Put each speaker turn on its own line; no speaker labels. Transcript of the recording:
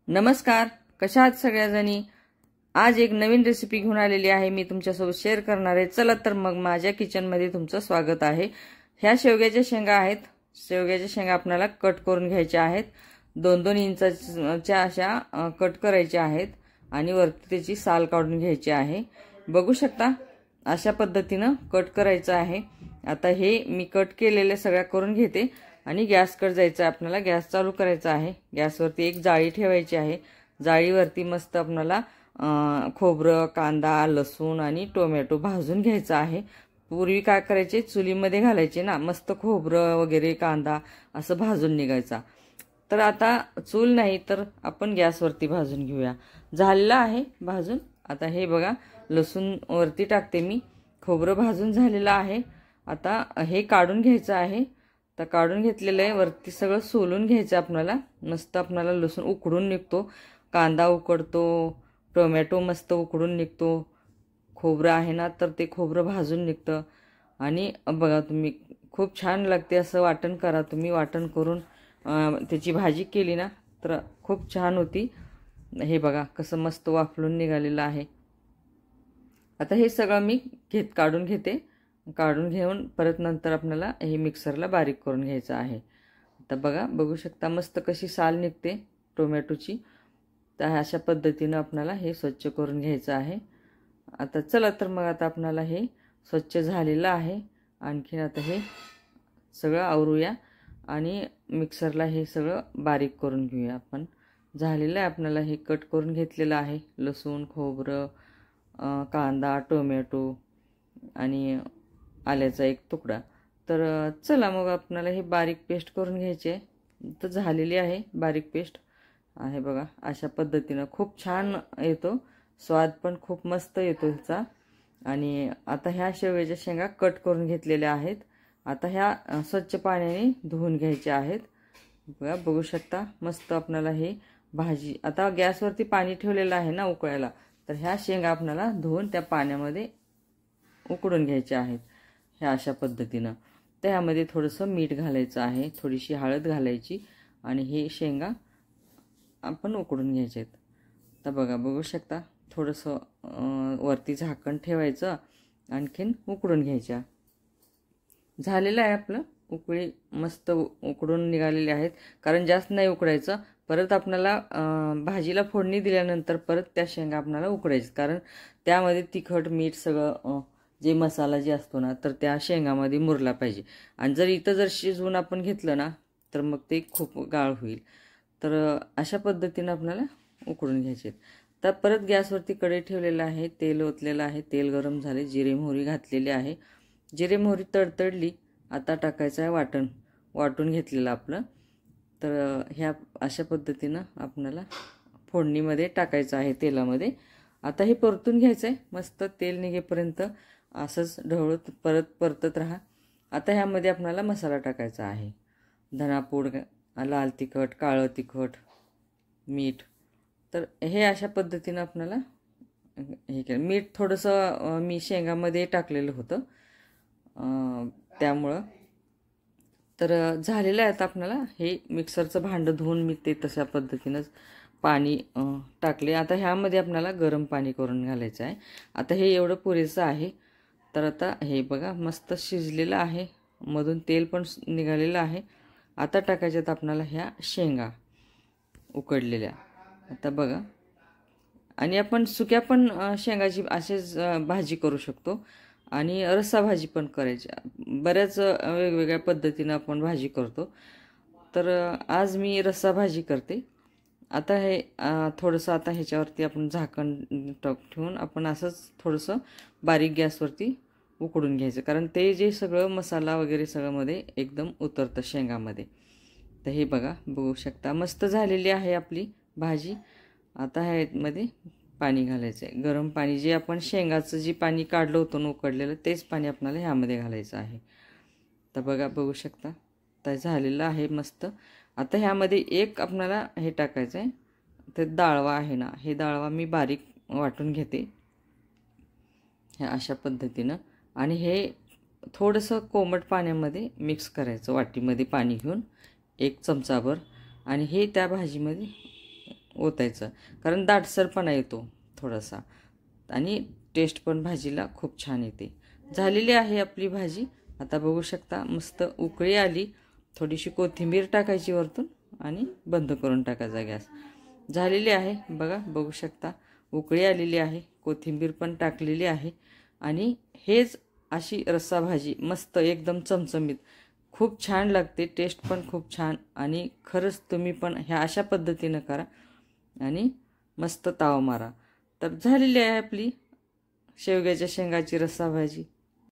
नमस्कार, कशा आहात सगळ्याजणी। आज एक नवीन रेसिपी घेऊन आलेली आहे, मी तुमच्यासोबत शेअर करणार आहे। चला तर मग माझ्या किचन मध्ये तुमचं स्वागत आहे। ह्या शेवग्याच्या शेंगा आहेत। शेवग्याच्या शेंगा आपल्याला कट करून घ्यायच्या आहेत। 2-2 इंचाच्या अशा कट करायच्या आहेत आणि वरती त्याची साल काढून घ्यायची आहे। बघू शकता अशा पद्धतीने कट करायचं आहे। आता हे मी कट केलेले सगळ्या करून घेते आणि गॅसकडे जायचं आहे। आपल्याला गॅस चालू करायचा आहे। गॅसवरती एक जाळी ठेवायची आहे। जाळीवरती मस्त आपल्याला खोबरं, कांदा, लसूण आणि टोमॅटो भाजून घ्यायचा आहे। पूर्वी काय करायचे, चुलीमध्ये घालायचे ना, मस्त खोबरं वगैरे कांदा असं भाजून निघायचा। तर आता चूल नाही तर आपण गॅसवरती भाजून घेऊया। झालेलं आहे भाजून। आता हे बघा, लसूण वरती टाकते मी, खोबरं भाजून झालेलं आहे। आता हे काढून घ्यायचं आहे। तर काढून घेतलेलं आहे, वरती सगळं सोलून घ्यायचं आपल्याला। मस्त आपल्याला लसूण उकडून निघतो, कांदा उकडतो, टोमॅटो मस्त उकडून निघतो, खोबरं आहे ना तर ते खोबरं भाजून निघतं। आणि बघा तुम्ही, खूप छान लागते। असं वाटण करा तुम्ही, वाटण करून त्याची भाजी केली ना तर खूप छान होती। हे बघा कसं मस्त वाफलून निघालेलं आहे। आता हे सगळं मी काढून घेते। काढून घेऊन परत नंतर आपल्याला हे मिक्सरला बारीक करून घ्यायचं आहे। आता बघू शकता मस्त कशी साल निघते टोमॅटोची। तर अशा पद्धतीने आपल्याला हे स्वच्छ करून घ्यायचं आहे। आता चला तर मग आता आपल्याला हे स्वच्छ झालेलं आहे। आणखीन आता हे सगळं आवरूया आणि मिक्सरला हे सगळं बारीक करून घेऊया आपण। झालेलं आहे आपल्याला हे कट करून घेतलेलं आहे। लसूण, खोबरं, कांदा, टोमॅटो आणि आल्याचा एक तुकडा। तर चला मग आपल्याला हे बारीक पेस्ट करून घ्यायची आहे। तर झालेली आहे बारीक पेस्ट आहे बघा। अशा पद्धतीने खूप छान येतो, स्वाद पण खूप मस्त येतो ह्याचा। आणि आता ह्या शेवग्याच्या शेंगा कट करून घेतलेल्या आहेत। आता ह्या स्वच्छ पाण्याने धुवून घ्यायच्या आहेत। बघू शकता मस्त आपल्याला हे भाजी। आता गॅसवरती पाणी ठेवलेलं आहे ना उकळायला, तर ह्या शेंगा आपल्याला धुवून त्या पाण्यामध्ये उकडून घ्यायच्या आहेत ह्या अशा पद्धतीने। त्यामध्ये थोडंसं मीठ घालायचं आहे, थोडीशी हळद घालायची आणि हे शेंगा आपण उकडून घ्यायचे आहेत। तर बघू शकता थोडंसं वरती झाकण ठेवायचं, आणखीन उकडून घ्यायच्या। झालेलं आहे आपलं, उकळी मस्त उकडून निघालेले आहेत। कारण जास्त नाही उकडायचं, परत आपल्याला भाजीला फोडणी दिल्यानंतर परत त्या शेंगा आपल्याला उकडायचं। कारण त्यामध्ये तिखट मीठ सगळं जे मसाला जे असतो ना तर त्या शेंगामध्ये मुरला पाहिजे। आणि जर इथं जर शिजवून आपण घेतलं ना तर मग ते खूप गाळ होईल। तर अशा पद्धतीने आपल्याला उकडून घ्यायचे। तर परत गॅसवरती कढई ठेवलेलं आहे, तेल ओतलेलं आहे, तेल गरम झाले, जिरे मोहरी घातलेली आहे। जिरे मोहरी तडतडली, आता टाकायचं आहे वाटण, वाटून घेतलेलं आपलं। तर ह्या अशा पद्धतीनं आपल्याला फोडणीमध्ये टाकायचं आहे तेलामध्ये। आता हे परतून घ्यायचं आहे मस्त, तेल निघेपर्यंत असंच ढवळत परतत राहा। आता ह्यामध्ये आपल्याला मसाला टाकायचा आहे, धनापूड, लाल तिखट, काळं तिखट, मीठ। तर हे अशा पद्धतीनं आपल्याला हे केलं। मीठ थोडंसं मी शेंगामध्ये टाकलेलं होतं त्यामुळं। तर झालेलं आहे। आता आपल्याला हे मिक्सरचं भांडं धुवून मी ते तशा पद्धतीनंच पाणी टाकले। आता ह्यामध्ये आपल्याला गरम पाणी करून घालायचं आहे। आता हे एवढं पुरेसं आहे। तर आता हे बघा मस्त शिजलेलं आहे, मधून तेल पण निघालेलं आहे। आता टाकायच्यात आपल्याला ह्या शेंगा उकडलेल्या। आता बघा, आणि आपण सुक्या पण शेंगाची असेच भाजी करू शकतो आणि रस्सा भाजी पण करायची। बऱ्याच वेगवेगळ्या पद्धतीनं आपण भाजी करतो। तर आज मी रस्सा भाजी करते। आता हे थोडंसं आता ह्याच्यावरती आपण झाकण ठेवून आपण असंच थोडंसं बारीक गॅसवरती उकडून घ्यायचं। कारण ते जे सगळं मसाला वगैरे सगळं मध्ये एकदम उतरतं शेंगामध्ये। तर हे बघू शकता मस्त झालेली आहे आपली भाजी। आता ह्यामध्ये पाणी घालायचं आहे, गरम पाणी, जे आपण शेंगाचं जे पाणी काढलं होतं ना उकडलेलं, तेच पाणी आपल्याला ह्यामध्ये घालायचं आहे। तर बघू शकता तर झालेलं आहे मस्त। आता ह्यामध्ये एक आपल्याला हे टाकायचं आहे, ते डाळवा आहे ना, हे डाळवा मी बारीक वाटून घेते ह्या अशा पद्धतीनं। आणि हे थोडंसं कोमट पाण्यामध्ये मिक्स करायचं, वाटीमध्ये पाणी घेऊन 1 चमचाभर, आणि हे त्या भाजीमध्ये ओतायचं, कारण दाटसरपणा येतो थोडासा आणि टेस्ट पण भाजीला खूप छान येते. झालेली आहे आपली भाजी. आता बघू शकता मस्त उकळी आली. थोडीशी कोथिंबीर टाकायची वरतून आणि बंद करून टाकायचा गॅस. झालेली आहे बघा, बघू शकता उकळी आलेली आहे, कोथिंबीर पण टाकलेली आहे आणि हेच अशी रस्सा भाजी मस्त एकदम चमचमीत खूप छान लागते. टेस्ट पण खूप छान आणि खरंच तुम्ही पण ह्या अशा पद्धतीनं करा आणि मस्त ताव मारा. तर झालेली आहे आपली शेवग्याच्या शेंगाची रस्सा भाजी.